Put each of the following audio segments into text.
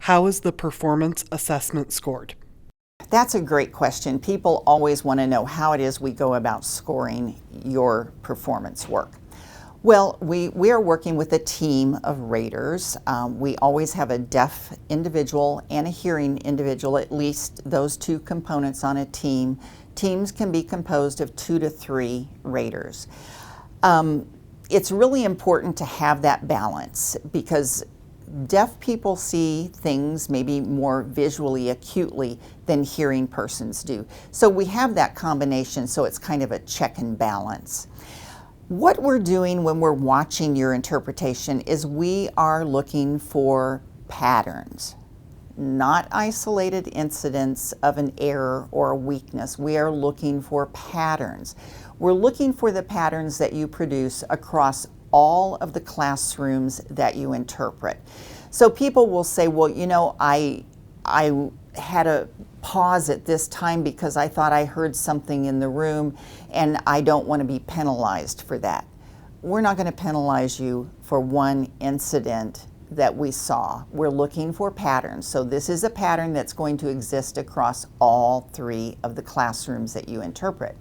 How is the performance assessment scored? That's a great question. People always want to know how it is we go about scoring your performance work. Well, we are working with a team of raters. We always have a deaf individual and a hearing individual, at least those two components on a team. Teams can be composed of 2 to 3 raters. It's really important to have that balance because deaf people see things maybe more visually acutely than hearing persons do. So we have that combination, so it's kind of a check and balance. What we're doing when we're watching your interpretation is we are looking for patterns, not isolated incidents of an error or a weakness. We are looking for patterns. We're looking for the patterns that you produce across all of the classrooms that you interpret. So people will say, well, you know, I had a pause at this time because I thought I heard something in the room and I don't want to be penalized for that. We're not going to penalize you for one incident that we saw. We're looking for patterns. So this is a pattern that's going to exist across all 3 of the classrooms that you interpret.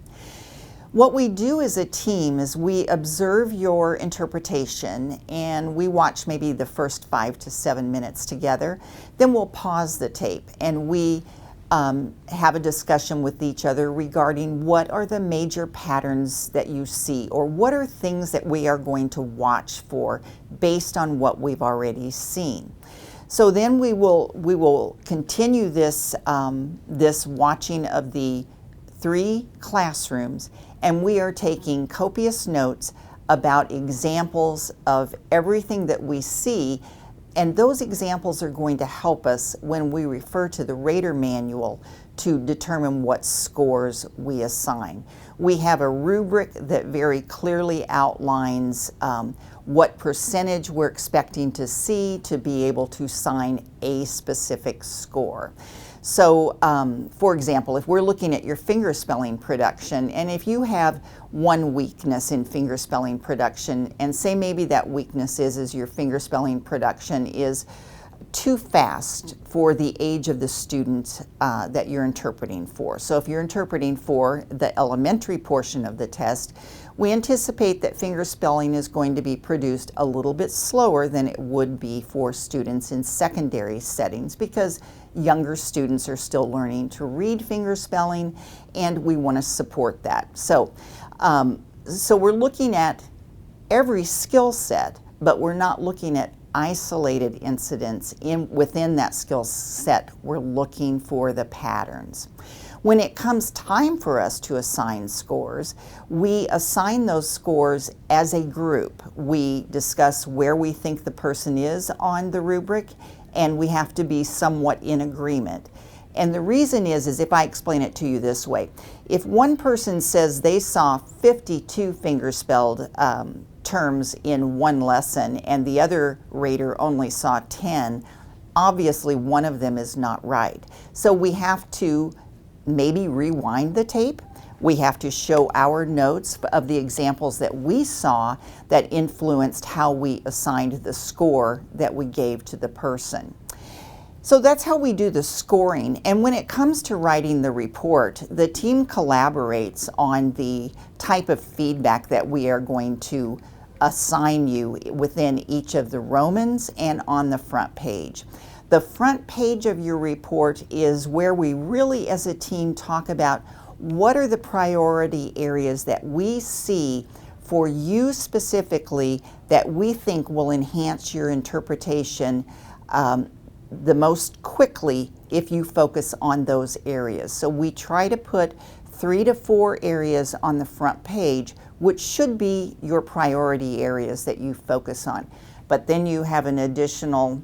What we do as a team is we observe your interpretation and we watch maybe the first 5 to 7 minutes together. Then we'll pause the tape and we have a discussion with each other regarding what are the major patterns that you see, or what are things that we are going to watch for based on what we've already seen. So then we will continue this this watching of the 3 classrooms, and we are taking copious notes about examples of everything that we see. And those examples are going to help us when we refer to the rater manual to determine what scores we assign. We have a rubric that very clearly outlines what percentage we're expecting to see to be able to assign a specific score. So, for example, if we're looking at your fingerspelling production, and if you have one weakness in fingerspelling production, and say maybe that weakness is your fingerspelling production is too fast for the age of the student that you're interpreting for. So if you're interpreting for the elementary portion of the test, we anticipate that fingerspelling is going to be produced a little bit slower than it would be for students in secondary settings because younger students are still learning to read fingerspelling, and we want to support that. So, so we're looking at every skill set, but we're not looking at isolated incidents within that skill set. We're looking for the patterns. When it comes time for us to assign scores, we assign those scores as a group. We discuss where we think the person is on the rubric, and we have to be somewhat in agreement. And the reason is if I explain it to you this way, if one person says they saw 52 fingerspelled terms in one lesson and the other rater only saw 10, obviously one of them is not right. So we have to maybe rewind the tape. We have to show our notes of the examples that we saw that influenced how we assigned the score that we gave to the person. So that's how we do the scoring. And when it comes to writing the report, the team collaborates on the type of feedback that we are going to assign you within each of the Romans and on the front page. The front page of your report is where we really as a team talk about what are the priority areas that we see for you specifically that we think will enhance your interpretation the most quickly if you focus on those areas. So we try to put 3 to 4 areas on the front page, which should be your priority areas that you focus on. But then you have an additional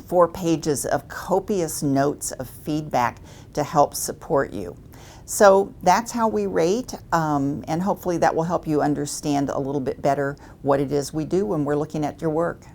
4 pages of copious notes of feedback to help support you. So that's how we rate, and hopefully that will help you understand a little bit better what it is we do when we're looking at your work.